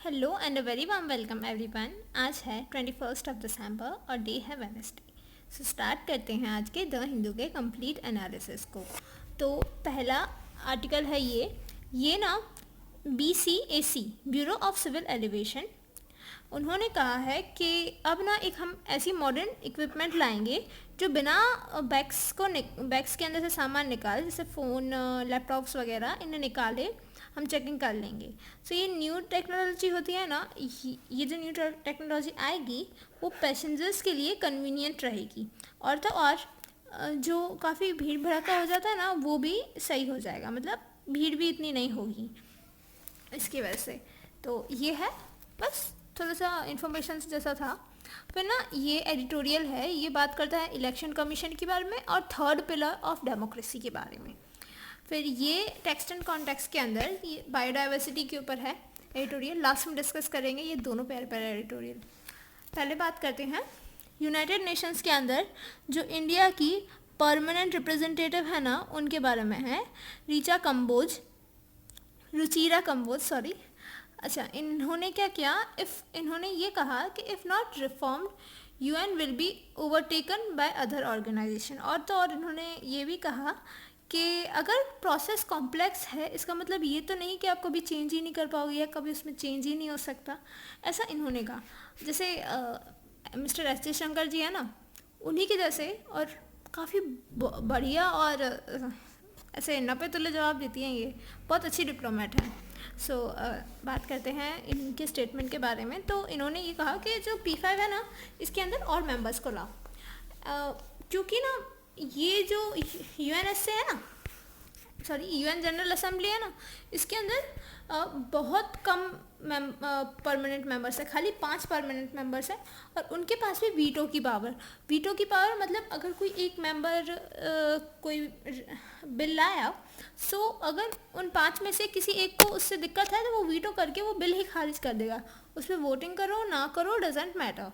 Hello and a very warm welcome everyone. आज है 21 दिसंबर और डे है वेडनेसडे। सो स्टार्ट करते हैं आज के द हिंदू के कंप्लीट एनालिसिस को। तो पहला आर्टिकल है ये ना BCAC bureau of civil elevation, उन्होंने कहा है कि अब ना एक हम ऐसी मॉडर्न इक्विपमेंट लाएंगे जो बिना बैग्स के अंदर से सामान निकाले, जैसे फ़ोन, लैपटॉप्स वगैरह, इन्हें निकाले हम चेकिंग कर लेंगे। सो ये न्यू टेक्नोलॉजी होती है ना, ये जो न्यू टेक्नोलॉजी आएगी वो पैसेंजर्स के लिए कन्वीनियंट रहेगी, और तो और जो काफ़ी भीड़ भड़का हो जाता है ना वो भी सही हो जाएगा, मतलब भीड़ भी इतनी नहीं होगी इसकी वजह से। तो ये है, बस थोड़ा सा इन्फॉर्मेशन जैसा था। फिर ना ये एडिटोरियल है, ये बात करता है इलेक्शन कमीशन के बारे में और थर्ड पिलर ऑफ डेमोक्रेसी के बारे में। फिर ये टेक्स्ट एंड कॉन्टेक्स्ट के अंदर ये बायोडाइवर्सिटी के ऊपर है एडिटोरियल, लास्ट में डिस्कस करेंगे ये दोनों प्यारे प्यारे एडिटोरियल। पहले बात करते हैं यूनाइटेड नेशंस के अंदर जो इंडिया की परमानेंट रिप्रेजेंटेटिव है ना, उनके बारे में है रुचिरा कंबोज सॉरी। अच्छा, इन्होंने क्या किया, इन्होंने ये कहा कि if not reformed UN will be overtaken by other organisation. और तो और इन्होंने ये भी कहा कि अगर प्रोसेस कॉम्प्लेक्स है, इसका मतलब ये तो नहीं कि आप कभी चेंज ही नहीं कर पाओगे या कभी उसमें चेंज ही नहीं हो सकता, ऐसा इन्होंने कहा। जैसे मिस्टर एस जयशंकर जी है ना, उन्हीं के जैसे और काफ़ी बढ़िया और ऐसे नपे तुले जवाब देती हैं, ये बहुत अच्छी डिप्लोमेट हैं। सो बात करते हैं इनके स्टेटमेंट के बारे में। तो इन्होंने ये कहा कि जो P5 है ना, इसके अंदर और मेंबर्स को लाओ, क्योंकि ना ये जो UNSA है ना, सॉरी UN जनरल असेंबली है ना, इसके अंदर बहुत कम परमानेंट मेंबर्स है, खाली 5 परमानेंट मेंबर्स हैं, और उनके पास भी वीटो की पावर मतलब अगर कोई एक मेंबर कोई बिल लाया, सो अगर उन 5 में से किसी एक को उससे दिक्कत है तो वो वीटो करके वो बिल ही खारिज कर देगा, उसमें वोटिंग करो ना करो डजेंट मैटर।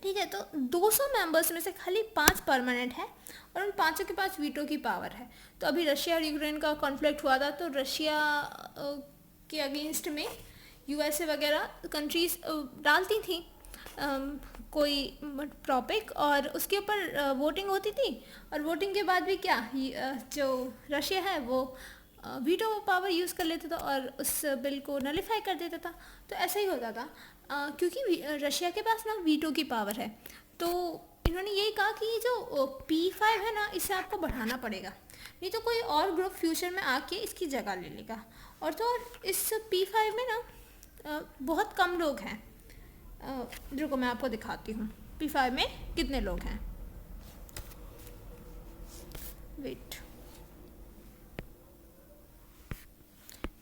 ठीक है, तो 200 मेंबर्स में से खाली 5 परमानेंट है और उन 5 के पास वीटो की पावर है। तो अभी रशिया और यूक्रेन का कॉन्फ्लिक्ट हुआ था, तो रशिया के अगेंस्ट में USA वगैरह कंट्रीज डालती थी कोई टॉपिक, और उसके ऊपर वोटिंग होती थी, और वोटिंग के बाद भी क्या जो रशिया है वो वीटो पावर यूज़ कर लेता था और उस बिल को नलिफाई कर देता था। तो ऐसा ही होता था क्योंकि रशिया के पास ना वीटो की पावर है। तो इन्होंने यही कहा कि ये जो P5 है ना, इसे आपको बढ़ाना पड़ेगा, नहीं तो कोई और ग्रुप फ्यूचर में आके इसकी जगह ले लेगा। और तो और इस P5 में ना बहुत कम लोग हैं, रुको मैं आपको दिखाती हूँ P5 में कितने लोग हैं। वेट,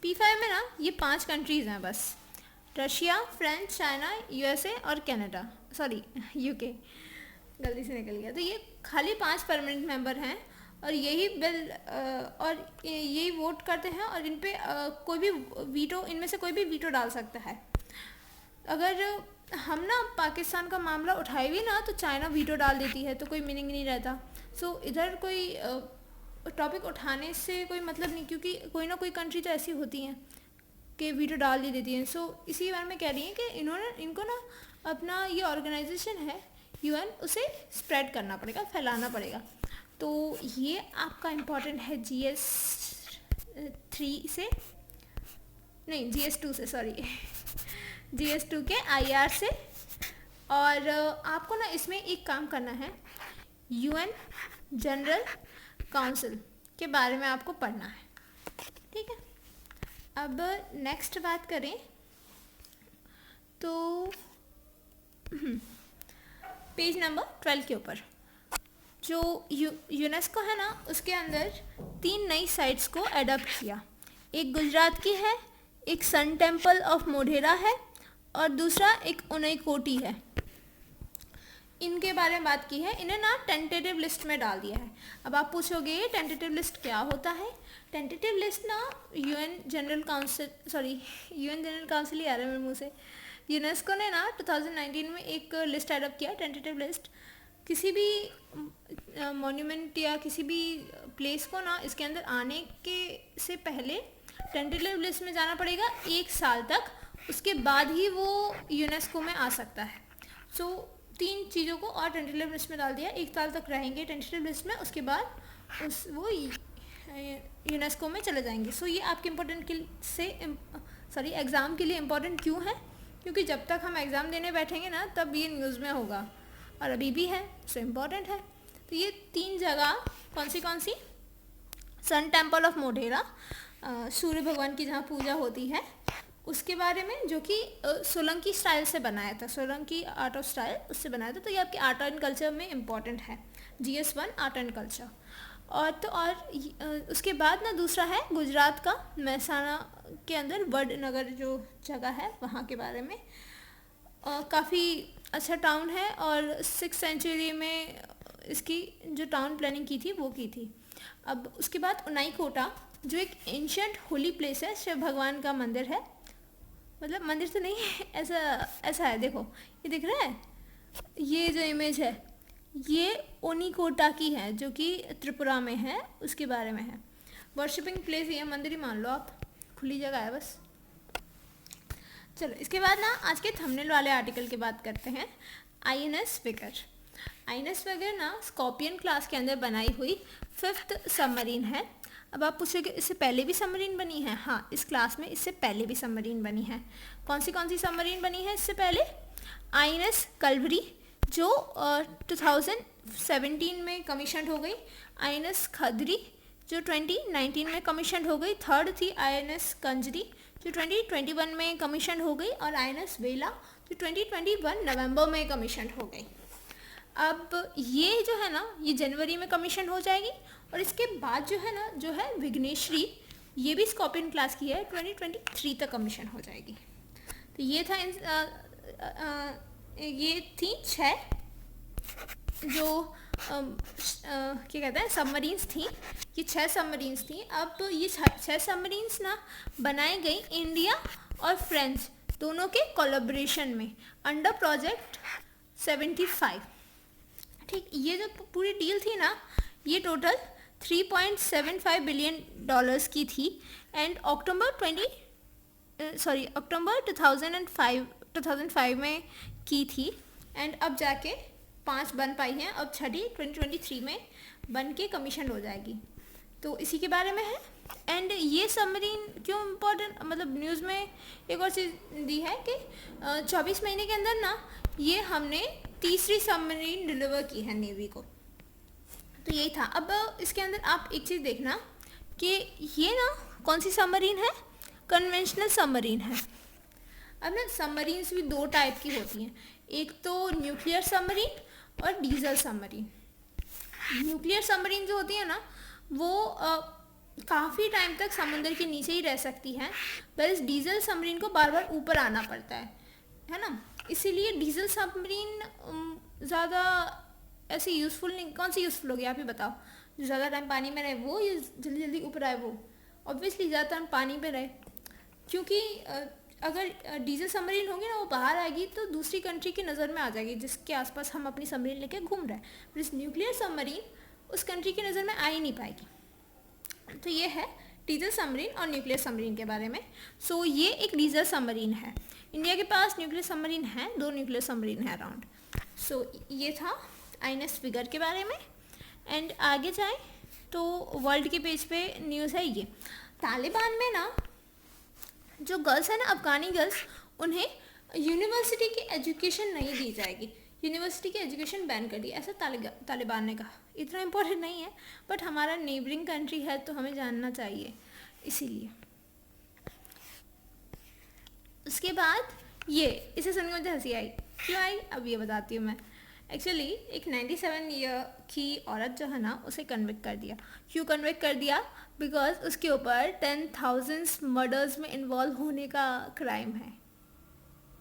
P5 में ना ये 5 कंट्रीज़ हैं बस, रशिया, फ्रांस, चाइना, USA और कनाडा, सॉरी UK, गलती से निकल गया। तो ये खाली 5 परमानेंट मेंबर हैं और यही बिल और यही वोट करते हैं, और इन पे कोई भी वीटो, इनमें से कोई भी वीटो डाल सकता है। अगर हम ना पाकिस्तान का मामला उठाए भी ना, तो चाइना वीटो डाल देती है, तो कोई मीनिंग नहीं रहता। सो इधर कोई टॉपिक उठाने से कोई मतलब नहीं, क्योंकि कोई ना कोई कंट्री तो ऐसी होती हैं कि वीटो डाल ही देती हैं। सो इसी बारे में कह रही हैं कि इनको ना अपना ये ऑर्गेनाइजेशन है UN, उसे स्प्रेड करना पड़ेगा, फैलाना पड़ेगा। तो ये आपका इम्पॉर्टेंट है GS2 से, सॉरी GS2 के IR से। और आपको ना इसमें एक काम करना है, UN जनरल काउंसिल के बारे में आपको पढ़ना है, ठीक है। अब नेक्स्ट बात करें तो पेज नंबर 12 के ऊपर जो यूनेस्को है ना, उसके अंदर 3 नई साइट्स को एडॉप्ट किया। एक गुजरात की है, एक सन टेम्पल ऑफ मोढेरा है, और दूसरा एक उनईकोटी है। इनके बारे में बात की है, इन्हें ना टेंटेटिव लिस्ट में डाल दिया है। अब आप पूछोगे ये टेंटेटिव लिस्ट क्या होता है। टेंटेटिव लिस्ट ना UN जनरल काउंसिल ही आ रहा है मेरे मुँह से। यूनेस्को ने ना 2019 में एक लिस्ट एडॉप्ट किया, टेंटेटिव लिस्ट। किसी भी मॉन्यूमेंट या किसी भी प्लेस को ना इसके अंदर आने के से पहले टेंटेटिव लिस्ट में जाना पड़ेगा 1 साल तक, उसके बाद ही वो यूनेस्को में आ सकता है। सो 3 चीज़ों को और टेंटेटिव लिस्ट में डाल दिया, 1 साल तक रहेंगे टेंटेटिव लिस्ट में, उसके बाद वो यूनेस्को में चले जाएंगे। सो ये आपके इम्पोर्टेंट एग्ज़ाम के लिए इम्पोर्टेंट क्यों है? क्योंकि जब तक हम एग्ज़ाम देने बैठेंगे ना तब ये न्यूज़ में होगा, और अभी भी है, सो इम्पोर्टेंट है। तो ये 3 जगह कौन सी? सन टेम्पल ऑफ मोढेरा, सूर्य भगवान की जहाँ पूजा होती है, उसके बारे में, जो कि सोलंकी स्टाइल से बनाया था, सोलंकी आर्ट ऑफ स्टाइल उससे बनाया था। तो ये आपके आर्ट एंड कल्चर में इम्पॉर्टेंट है, GS1 आर्ट एंड कल्चर। और उसके बाद ना दूसरा है गुजरात का महसाणा के अंदर वडनगर जो जगह है वहाँ के बारे में। काफ़ी अच्छा टाउन है, और 6th सेंचुरी में इसकी जो टाउन प्लानिंग की थी वो की थी। अब उसके बाद उनाईकोटा, जो एक एंशियंट होली प्लेस है, शिव भगवान का मंदिर है, मतलब मंदिर तो नहीं है, ऐसा है, देखो ये दिख रहा है, ये जो इमेज है ये ओनिकोटा की है, जो कि त्रिपुरा में है, उसके बारे में है। वर्शिपिंग प्लेस ये मंदिर ही मान लो आप, खुली जगह है बस। चलो इसके बाद ना आज के थंबनेल वाले आर्टिकल की बात करते हैं। INS vigour. INS विगर ना स्कॉर्पियन क्लास के अंदर बनाई हुई 5th सबमरीन है। अब आप पूछोगे इससे पहले भी सबमरीन बनी है? हाँ, इस क्लास में इससे पहले भी सबमरीन बनी है। कौन सी सबमरीन बनी है इससे पहले? INS कल्वरी, जो 2017 में कमीशन हो गई। INS खदरी, जो 2019 में कमीशन हो गई। थर्ड थी INS कंजरी, जो 2021 में कमीशन हो गई। और INS वेला, जो 2021 नवंबर में कमीशन हो गई। अब ये जो है ना, ये जनवरी में कमीशन हो जाएगी। और इसके बाद जो है ना, जो है विघ्नेश्वरी, ये भी स्कॉर्पियन क्लास की है, 2023 तक कमीशन हो जाएगी। तो ये था ये थी 6 जो क्या कहते हैं सबमरीन्स थी। ये 6 सबमरीन्स थी। अब ये 6 सबमरीन्स ना बनाई गई इंडिया और फ्रांस दोनों के कोलैबोरेशन में अंडर प्रोजेक्ट 75। ठीक, ये जो पूरी डील थी ना, ये टोटल $3.75 बिलियन की थी। एंड अक्टूबर 2005 में की थी। एंड अब जाके 5 बन पाई हैं, अब छठी 2023 में बन के कमीशन हो जाएगी। तो इसी के बारे में है। एंड ये सबमरीन क्यों इम्पोर्टेंट, मतलब न्यूज़ में एक और चीज़ दी है कि 24 महीने के अंदर ना ये हमने तीसरी सबमरीन डिलीवर की है नेवी को। तो यही था। अब इसके अंदर आप एक चीज़ देखना कि ये ना कौन सी सबमरीन है? कन्वेंशनल सबमरीन है। अब ना सबमरीन्स भी 2 टाइप की होती हैं, एक तो न्यूक्लियर सबमरीन और डीजल सबमरीन। न्यूक्लियर सबमरीन जो होती है ना, वो काफ़ी टाइम तक समुद्र के नीचे ही रह सकती हैं, पर इस डीजल सबमरीन को बार बार ऊपर आना पड़ता है ना। इसीलिए डीजल सबमरीन ज़्यादा ऐसे यूज़फुल नहीं। कौन सी यूज़फुल होगी आप ही बताओ? जो ज़्यादा टाइम पानी में रहे वो, या जल्दी जल्दी ऊपर आए वो? ऑब्वियसली ज़्यादा टाइम पानी में रहे, क्योंकि अगर डीजल सबमरीन होगी ना, वो बाहर आएगी तो दूसरी कंट्री की नज़र में आ जाएगी जिसके आसपास हम अपनी सबमरीन लेके घूम रहे हैं। पर इस न्यूक्लियर सबमरीन उस कंट्री की नज़र में आ ही नहीं पाएगी। तो ये है डीजल सबमरीन और न्यूक्लियर सबमरीन के बारे में। सो ये एक डीजल सबमरीन है। इंडिया के पास न्यूक्लियर सबमरीन है, 2 न्यूक्लियर सबमरीन है अराउंड। सो ये था INS विगर के बारे में। एंड आगे जाए तो वर्ल्ड के पेज पे न्यूज़ है ये, तालिबान में ना जो गर्ल्स है ना, अफगानी गर्ल्स, उन्हें यूनिवर्सिटी की एजुकेशन नहीं दी जाएगी। यूनिवर्सिटी की एजुकेशन बैन कर दी, ऐसा तालिबान ने कहा। इतना इम्पोर्टेंट नहीं है, बट हमारा नेबरिंग कंट्री है तो हमें जानना चाहिए, इसीलिए। उसके बाद ये, इसे सुन के मुझे हंसी आई। क्यों आई अब ये बताती हूँ मैं। एक्चुअली एक 97 ईयर की औरत जो है ना, उसे कन्विक्ट कर दिया। क्यों कन्विक्ट कर दिया? बिकॉज उसके ऊपर 10,000 मर्डर्स में इन्वॉल्व होने का क्राइम है।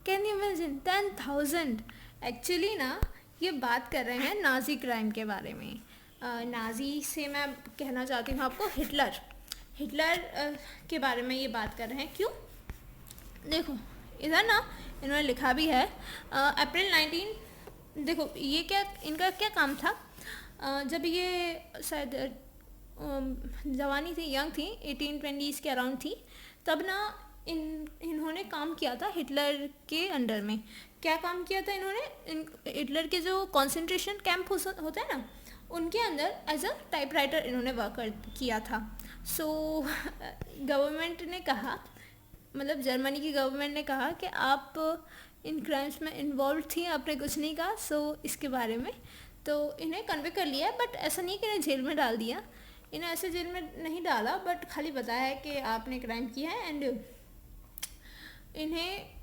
Can you imagine 10,000? एक्चुअली ना ये बात कर रहे हैं नाजी क्राइम के बारे में। नाजी से मैं कहना चाहती हूँ आपको हिटलर के बारे में ये बात कर रहे हैं। क्यों? देखो इधर ना इन्होंने लिखा भी है अप्रैल 19। देखो ये क्या, इनका क्या काम था? जब ये शायद जवानी थी, यंग थी, 18-20s के अराउंड थी, तब ना इन्होंने काम किया था हिटलर के अंडर में। क्या काम किया था इन्होंने? हिटलर के जो कंसंट्रेशन कैंप होता है ना, उनके अंदर एज अ टाइपराइटर इन्होंने वर्क किया था। सो गवर्नमेंट ने कहा, मतलब जर्मनी की गवर्नमेंट ने कहा कि आप इन क्राइम्स में इन्वॉल्व थी, आपने कुछ नहीं कहा, सो इसके बारे में तो इन्हें कन्विक्ट कर लिया। बट ऐसा नहीं कि इन्हें जेल में डाल दिया, इन्हें ऐसे जेल में नहीं डाला, बट खाली बताया है कि आपने क्राइम किया है एंड इन्हें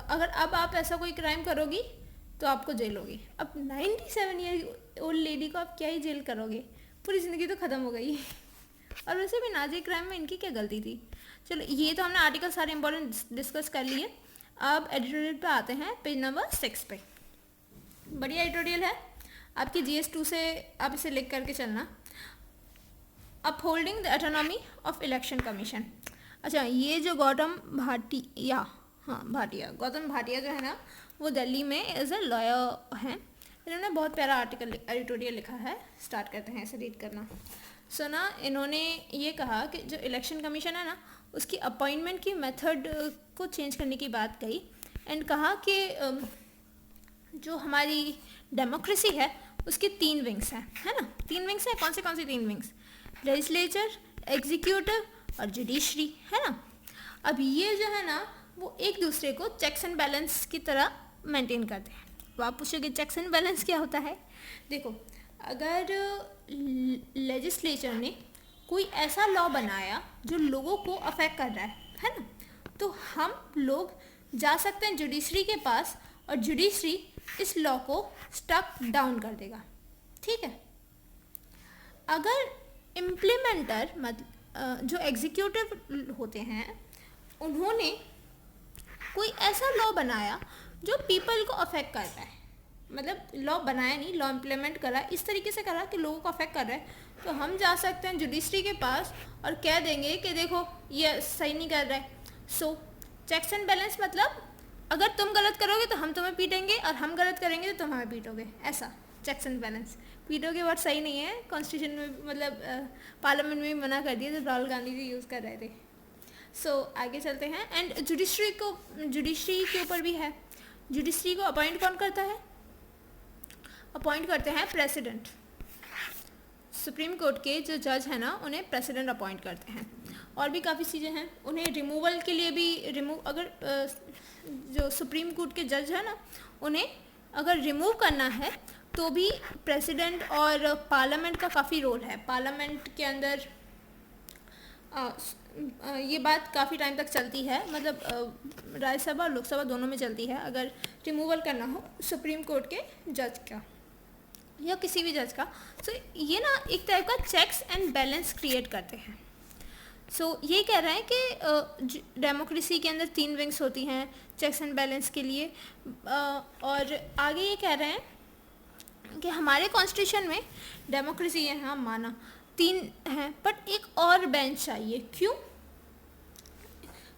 अगर अब आप ऐसा कोई क्राइम करोगी तो आपको जेल होगी। अब 97 ईयर ओल्ड लेडी को आप क्या ही जेल करोगे, पूरी ज़िंदगी तो ख़त्म हो गई। और वैसे भी नाजी क्राइम में इनकी क्या गलती थी। चलो ये तो हमने आर्टिकल सारे इंपॉर्टेंट डिस्कस कर लिए। अब एडिटोरियल पे आते हैं, पेज नंबर 6 पे। बढ़िया एडिटोरियल है, आपकी GS2 से आप इसे लिख करके चलना। Upholding the autonomy of election commission. अच्छा, ये जो गौतम भाटिया जो है ना, वो दिल्ली में एज ए लॉयर हैं। इन्होंने बहुत प्यारा आर्टिकल एडिटोरियल लिखा है। स्टार्ट करते हैं इसे रीड करना। सो ना इन्होंने ये कहा कि जो इलेक्शन कमीशन है ना, उसकी अपॉइंटमेंट की मेथड को चेंज करने की बात कही एंड कहा कि जो हमारी डेमोक्रेसी है उसके 3 विंग्स हैं, है ना। 3 विंग्स हैं, कौन से 3 विंग्स? लेजिस्लेचर, एग्जीक्यूटिव और जुडिशरी, है ना। अब ये जो है ना, वो एक दूसरे को चेक्स एंड बैलेंस की तरह मेंटेन करते हैं। तो आप पूछोगे चेक्स एंड बैलेंस क्या होता है? देखो, अगर लेजिस्लेचर ने कोई ऐसा लॉ बनाया जो लोगों को अफेक्ट कर रहा है ना, तो हम लोग जा सकते हैं जुडिशरी के पास और जुडिशरी इस लॉ को स्टक डाउन कर देगा, ठीक है। अगर इम्प्लीमेंटर जो एग्जीक्यूटिव होते हैं, उन्होंने कोई ऐसा लॉ बनाया जो पीपल को अफेक्ट कर रहा है, मतलब लॉ बनाया नहीं, लॉ इम्प्लीमेंट करा, इस तरीके से करा कि लोगों को अफेक्ट कर रहा है, तो हम जा सकते हैं जुडिशरी के पास और कह देंगे कि देखो ये सही नहीं कर रहा है। सो चेक्स एंड बैलेंस मतलब अगर तुम गलत करोगे तो हम तुम्हें पीटेंगे और हम गलत करेंगे तो तुम हमें पीटोगे, ऐसा चेक्स एंड बैलेंस। पीटोगे वर्ड सही नहीं है, कॉन्स्टिट्यूशन में मतलब पार्लियामेंट में भी मना कर दिया जब राहुल गांधी जी यूज़ कर रहे थे। सो आगे चलते हैं। एंड जुडिशरी के ऊपर भी है। जुडिशरी को अपॉइंट कौन करता है? अपॉइंट करते हैं प्रेसिडेंट। सुप्रीम कोर्ट के जो जज है ना, उन्हें प्रेसिडेंट अपॉइंट करते हैं। और भी काफ़ी चीज़ें हैं। उन्हें रिमूवल के लिए भी अगर जो सुप्रीम कोर्ट के जज है ना, उन्हें अगर रिमूव करना है तो भी प्रेसिडेंट और पार्लियामेंट का काफ़ी रोल है। पार्लियामेंट के अंदर ये बात काफ़ी टाइम तक चलती है, मतलब राज्यसभा और लोकसभा दोनों में चलती है। अगर रिमूवल करना हो सुप्रीम कोर्ट के जज का या किसी भी जज का, तो ये ना एक टाइप का चेक्स एंड बैलेंस क्रिएट करते हैं। सो ये कह रहे हैं कि डेमोक्रेसी के अंदर 3 विंग्स होती हैं चेक्स एंड बैलेंस के लिए। और आगे ये कह रहे हैं कि हमारे कॉन्स्टिट्यूशन में डेमोक्रेसी है, हाँ माना 3 हैं, बट एक और बेंच चाहिए। क्यों?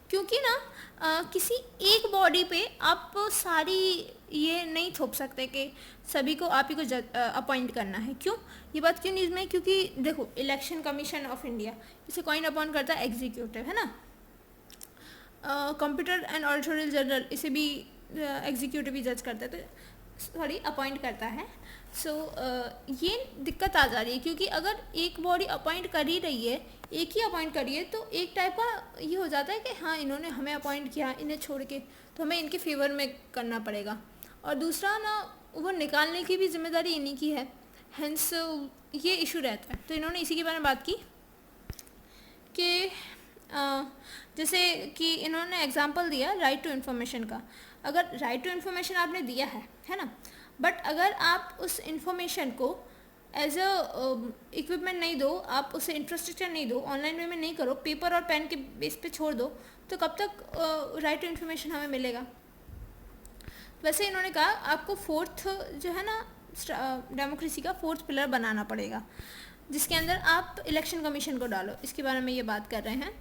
क्योंकि ना किसी एक बॉडी पे आप सारी ये नहीं थोप सकते कि सभी को आप ही को अपॉइंट करना है। क्यों? ये बात क्यों न्यूज़ में? क्योंकि देखो, इलेक्शन कमीशन ऑफ इंडिया, इसे कौन अपॉइंट करता है? एग्जीक्यूटिव, है ना। कंप्यूटर एंड ऑडिटोरियल जनरल, इसे भी एग्जीक्यूटिव ही जज करता है, तो अपॉइंट करता है। सो ये दिक्कत आ जा रही है, क्योंकि अगर एक बॉडी अपॉइंट कर ही रही है, एक ही अपॉइंट करी है, तो एक टाइप का ये हो जाता है कि हाँ इन्होंने हमें अपॉइंट किया, इन्हें छोड़ के तो हमें इनके फेवर में करना पड़ेगा। और दूसरा ना, वो निकालने की भी जिम्मेदारी इन्हीं की है, हेंस ये इशू रहता है। तो इन्होंने इसी के बारे में बात की कि जैसे कि इन्होंने एग्जांपल दिया राइट टू इन्फॉर्मेशन का। अगर राइट टू इन्फॉर्मेशन आपने दिया है ना, बट अगर आप उस इन्फॉर्मेशन को एज अ इक्विपमेंट नहीं दो, आप उसे इंफ्रास्ट्रक्चर नहीं दो, ऑनलाइन वे में नहीं करो, पेपर और पेन के बेस पे छोड़ दो, तो कब तक राइट टू इन्फॉर्मेशन हमें मिलेगा? वैसे इन्होंने कहा आपको 4th जो है ना डेमोक्रेसी का 4th पिलर बनाना पड़ेगा, जिसके अंदर आप इलेक्शन कमीशन को डालो। इसके बारे में ये बात कर रहे हैं।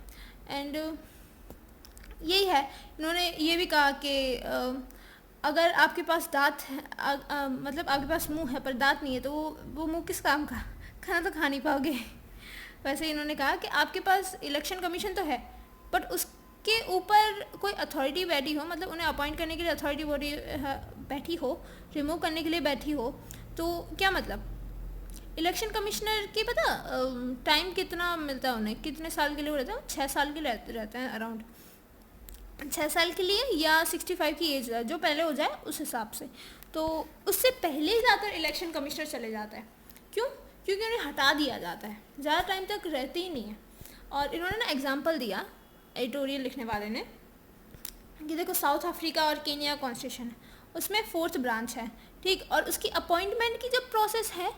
एंड यही है, इन्होंने ये भी कहा कि अगर आपके पास दांत है, मतलब आपके पास मुंह है पर दांत नहीं है, तो वो मुंह किस काम का? खाना तो खा नहीं पाओगे। वैसे इन्होंने कहा कि आपके पास इलेक्शन कमीशन तो है, बट जिसके ऊपर कोई अथॉरिटी बैठी हो, मतलब उन्हें अपॉइंट करने के लिए अथॉरिटी बैठी हो, रिमूव करने के लिए बैठी हो, तो क्या मतलब इलेक्शन कमिश्नर की पता टाइम कितना मिलता है उन्हें, कितने साल के लिए वो रहता है, 6 साल के लिए रहते हैं अराउंड, 6 साल के लिए, या 65 की एज है, जो पहले हो जाए उस हिसाब से। तो उससे पहले ही ज़्यादातर इलेक्शन कमिश्नर चले जाता है। क्यों? क्योंकि उन्हें हटा दिया जाता है, ज़्यादा टाइम तक रहते ही नहीं है। और इन्होंने ना एग्जाम्पल दिया एडिटोरियल लिखने वाले ने कि देखो साउथ अफ्रीका और केनिया कॉन्स्टिट्यूशन है, उसमें 4th ब्रांच है, ठीक, और उसकी अपॉइंटमेंट की जब प्रोसेस है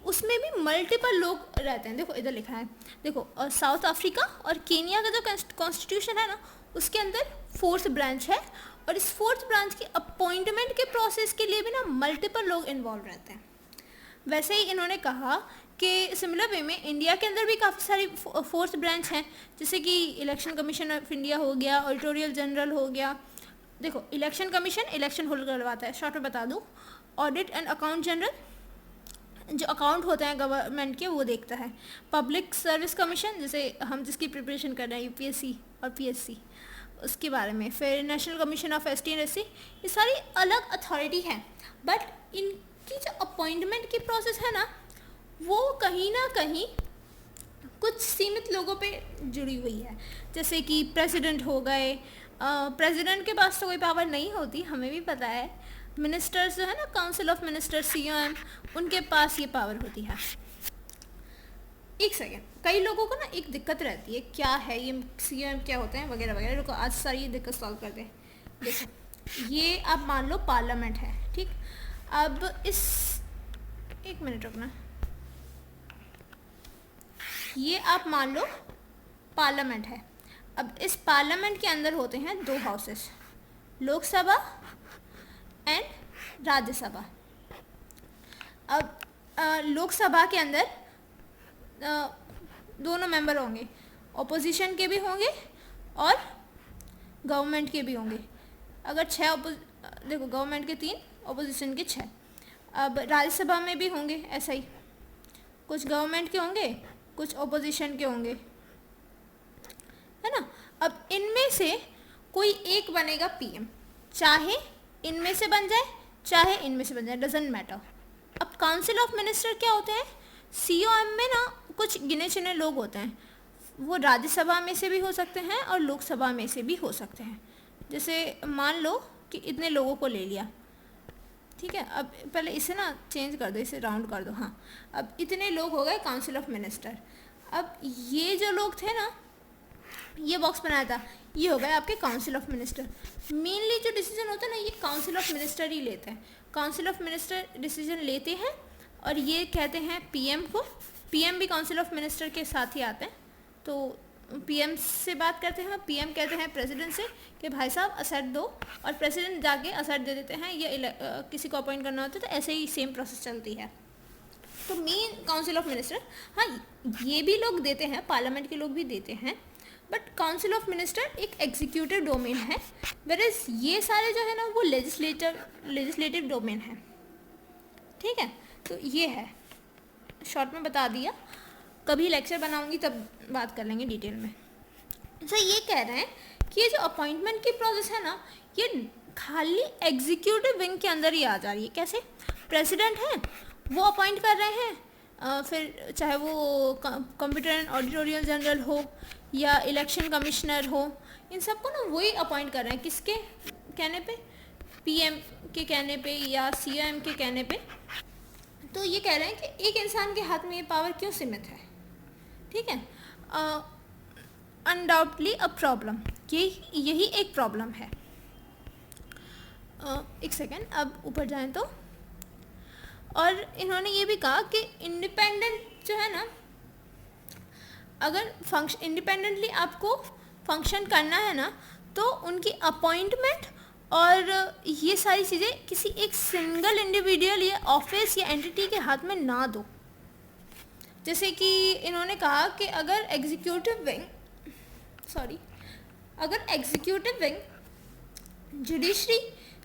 उसमें भी मल्टीपल लोग रहते हैं। देखो इधर लिखा है, देखो साउथ अफ्रीका और केनिया का जो कॉन्स्टिट्यूशन है ना, उसके अंदर 4th ब्रांच है, और इस 4th ब्रांच की अपॉइंटमेंट के प्रोसेस के लिए भी ना मल्टीपल लोग इन्वॉल्व रहते हैं। वैसे ही इन्होंने कहा कि सिमिलर वे में इंडिया के अंदर भी काफ़ी सारी 4th ब्रांच हैं, जैसे कि इलेक्शन कमीशन ऑफ इंडिया हो गया, ऑडिटोरियल जनरल हो गया। देखो इलेक्शन कमीशन इलेक्शन होल्ड करवाता है, शॉर्ट में बता दूँ, ऑडिट एंड अकाउंट जनरल जो अकाउंट होते हैं गवर्नमेंट के वो देखता है, पब्लिक सर्विस कमीशन जैसे हम जिसकी प्रिपरेशन कर रहे हैं यूपीएससी और पीएससी उसके बारे में, फिर national commission of ST and SC, ये सारी अलग अथॉरिटी हैं, बट इनकी जो अपॉइंटमेंट की प्रोसेस है ना वो कहीं ना कहीं कुछ सीमित लोगों पे जुड़ी हुई है, जैसे कि प्रेसिडेंट हो गए। प्रेसिडेंट के पास तो कोई पावर नहीं होती, हमें भी पता है। मिनिस्टर्स जो है ना, काउंसिल ऑफ मिनिस्टर्स सीएम, उनके पास ये पावर होती है। एक सेकेंड, कई लोगों को ना एक दिक्कत रहती है, क्या है ये सीएम क्या होते हैं वगैरह वगैरह। रुको आज सारी ये दिक्कत सॉल्व करते हैं। देखो ये आप मान लो पार्लियामेंट है, ठीक, अब इस एक मिनट रुकना, ये आप मान लो पार्लियामेंट है। अब इस पार्लियामेंट के अंदर होते हैं 2 हाउसेस, लोकसभा एंड राज्यसभा। अब लोकसभा के अंदर दोनों मेंबर होंगे, ऑपोजिशन के भी होंगे और गवर्नमेंट के भी होंगे। अगर 6 देखो गवर्नमेंट के 3, ऑपोजिशन के 6। अब राज्यसभा में भी होंगे ऐसा ही, कुछ गवर्नमेंट के होंगे कुछ ऑपोजिशन के होंगे, है ना। अब इनमें से कोई एक बनेगा पीएम, चाहे इनमें से बन जाए चाहे इनमें से बन जाए, डजेंट मैटर। अब काउंसिल ऑफ मिनिस्टर क्या होते हैं, सीओएम में ना कुछ गिने चुने लोग होते हैं, वो राज्यसभा में से भी हो सकते हैं और लोकसभा में से भी हो सकते हैं। जैसे मान लो कि इतने लोगों को ले लिया, ठीक है, अब पहले इसे ना चेंज कर दो, इसे राउंड कर दो, हाँ। अब इतने लोग हो गए काउंसिल ऑफ मिनिस्टर। अब ये जो लोग थे ना, ये बॉक्स बनाया था, ये हो गए आपके काउंसिल ऑफ मिनिस्टर। मेनली जो डिसीजन होता है ना, ये काउंसिल ऑफ मिनिस्टर ही लेते हैं। काउंसिल ऑफ मिनिस्टर डिसीजन लेते हैं और ये कहते हैं पीएम को, पीएम भी काउंसिल ऑफ मिनिस्टर के साथ ही आते हैं। तो पीएम से बात करते हैं, पीएम कहते हैं प्रेसिडेंट से कि भाई साहब असेट दो, और प्रेसिडेंट जाके असेट दे देते हैं, या किसी को अपॉइंट करना होता है तो ऐसे ही सेम प्रोसेस चलती है। तो मेन काउंसिल ऑफ मिनिस्टर, हाँ ये भी लोग देते हैं, पार्लियामेंट के लोग भी देते हैं, बट काउंसिल ऑफ मिनिस्टर एक एग्जीक्यूटिव डोमेन है, वेरएज ये सारे जो है ना वो लेजिस्लेटिव डोमेन है, ठीक है। तो ये है, शॉर्ट में बता दिया, कभी लेक्चर बनाऊंगी तब बात कर लेंगे डिटेल में। तो ये कह रहे हैं कि ये जो अपॉइंटमेंट की प्रोसेस है ना, ये खाली एग्जीक्यूटिव विंग के अंदर ही आ जा रही है। कैसे? प्रेसिडेंट है वो अपॉइंट कर रहे हैं, फिर चाहे वो कंप्यूटर एंड ऑडिटोरियल जनरल हो या इलेक्शन कमिश्नर हो, इन सबको ना वही अपॉइंट कर रहे हैं, किसके कहने पे, पीएम के कहने पे या सीएम के कहने पे। तो ये कह रहे हैं कि एक इंसान के हाथ में ये पावर क्यों सीमित है, ठीक है। अनडाउटली अ प्रॉब्लम, यही एक प्रॉब्लम है। एक सेकेंड, अब ऊपर जाएं तो, और इन्होंने ये भी कहा कि इंडिपेंडेंट जो है ना, अगर फंक्शन इंडिपेंडेंटली आपको फंक्शन करना है ना, तो उनकी अपॉइंटमेंट और ये सारी चीज़ें किसी एक सिंगल इंडिविजुअल या ऑफिस या एंटिटी के हाथ में ना दो। जैसे कि इन्होंने कहा कि अगर एग्जीक्यूटिव विंग जुडिशरी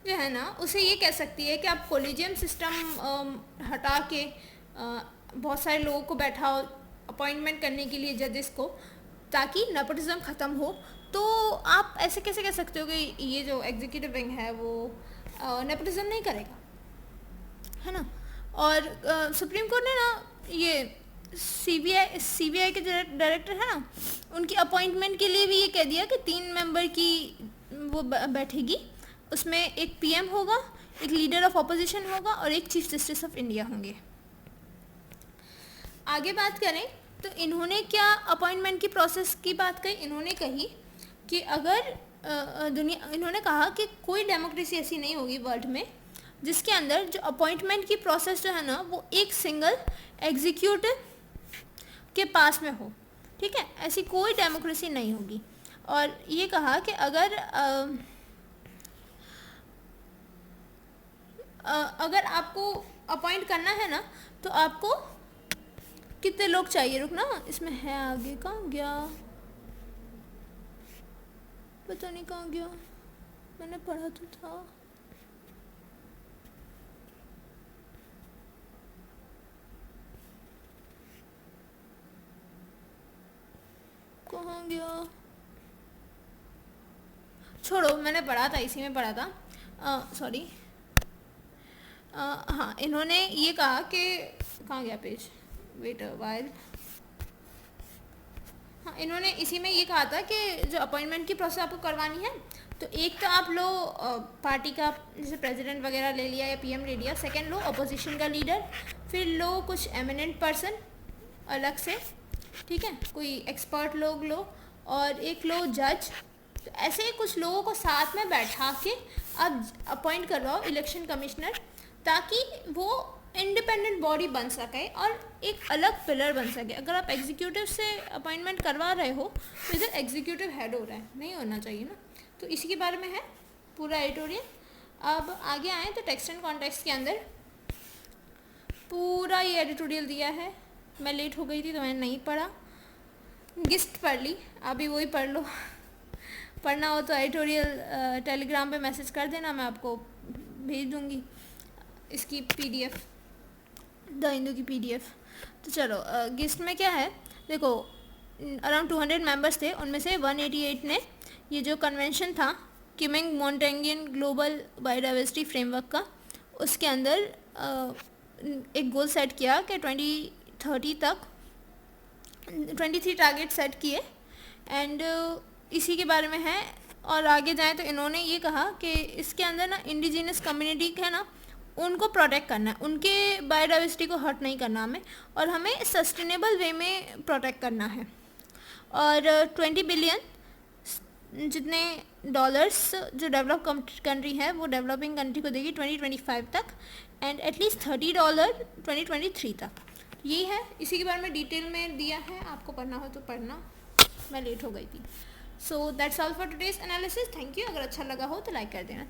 जो है ना, उसे ये कह सकती है कि आप कोलिजियम सिस्टम हटा के बहुत सारे लोगों को बैठाओ अपॉइंटमेंट करने के लिए जजेस को, ताकि नेपोटिज्म ख़त्म हो, तो आप ऐसे कैसे कह सकते हो कि ये जो एग्जीक्यूटिव विंग है वो नेपोटिज्म नहीं करेगा, है ना। और सुप्रीम कोर्ट ने ना ये सीबीआई के डायरेक्टर है ना, उनकी अपॉइंटमेंट के लिए भी ये कह दिया कि 3 मेंबर की वो बैठेगी, उसमें एक पीएम होगा, एक लीडर ऑफ ऑपोजिशन होगा और एक चीफ जस्टिस ऑफ इंडिया होंगे। आगे बात करें तो इन्होंने क्या अपॉइंटमेंट की प्रोसेस की बात कही, इन्होंने कही कि अगर इन्होंने कहा कि कोई डेमोक्रेसी ऐसी नहीं होगी वर्ल्ड में जिसके अंदर जो अपॉइंटमेंट की प्रोसेस जो है ना वो एक सिंगल एग्जीक्यूटिव के पास में हो, ठीक है, ऐसी कोई डेमोक्रेसी नहीं होगी। और ये कहा कि अगर आपको अपॉइंट करना है ना तो आपको कितने लोग चाहिए, रुकना इसमें है आगे, कहाँ गया पता नहीं कहाँ गया, मैंने पढ़ा तो था, कहाँ गया, छोड़ो, मैंने पढ़ा था, इसी में पढ़ा था, सॉरी। हाँ, इन्होंने ये कहा कि कहाँ गया पेज, वेट अ वाइल। हाँ, इन्होंने इसी में ये कहा था कि जो अपॉइंटमेंट की प्रोसेस आपको करवानी है तो एक तो आप लो पार्टी का जैसे प्रेसिडेंट वगैरह ले लिया या पीएम ले लिया, सेकंड लो अपोजिशन का लीडर, फिर लो कुछ एमिनेंट पर्सन अलग से, ठीक है, कोई एक्सपर्ट लोग लो, और एक लो जज। तो ऐसे ही कुछ लोगों को साथ में बैठा के आप अपॉइंट करवाओ इलेक्शन कमिश्नर, ताकि वो इंडिपेंडेंट बॉडी बन सके और एक अलग पिलर बन सके। अगर आप एग्जीक्यूटिव से अपॉइंटमेंट करवा रहे हो तो इधर एग्जीक्यूटिव हेड हो रहा है, नहीं होना चाहिए ना। तो इसी के बारे में है पूरा एडिटोरियल। अब आगे आए तो टेक्स्ट एंड कॉन्टेक्स्ट के अंदर पूरा ये एडिटोरियल दिया है। मैं लेट हो गई थी तो मैंने नहीं पढ़ा, गिस्ट पढ़ ली, अभी वही पढ़ लो। पढ़ना हो तो एडिटोरियल टेलीग्राम पे मैसेज कर देना, मैं आपको भेज दूँगी इसकी पीडीएफ, द हिंदू की पीडीएफ। तो चलो गिस्ट में क्या है, देखो अराउंड 200 मेंबर्स थे, उनमें से 188 ने ये जो कन्वेंशन था किमिंग मोंटेंगियन ग्लोबल बायोडाइवर्सिटी फ्रेमवर्क का, उसके अंदर एक गोल सेट किया कि 2030 तक 23 टारगेट सेट किए, एंड इसी के बारे में है। और आगे जाएं तो इन्होंने ये कहा कि इसके अंदर ना इंडिजिनस कम्युनिटी है ना, उनको प्रोटेक्ट करना है, उनके बायोडाइवर्सिटी को हर्ट नहीं करना हमें, और हमें सस्टेनेबल वे में प्रोटेक्ट करना है। और 20 बिलियन जितने डॉलर्स जो डेवलप कंट्री है वो डेवलपिंग कंट्री को देगी 2025 तक, एंड एटलीस्ट $30 2023 तक। यही है, इसी के बारे में डिटेल में दिया है, आपको पढ़ना हो तो पढ़ना, मैं लेट हो गई थी। So that's all for today's analysis. Thank you. अगर अच्छा लगा हो तो लाइक कर देना।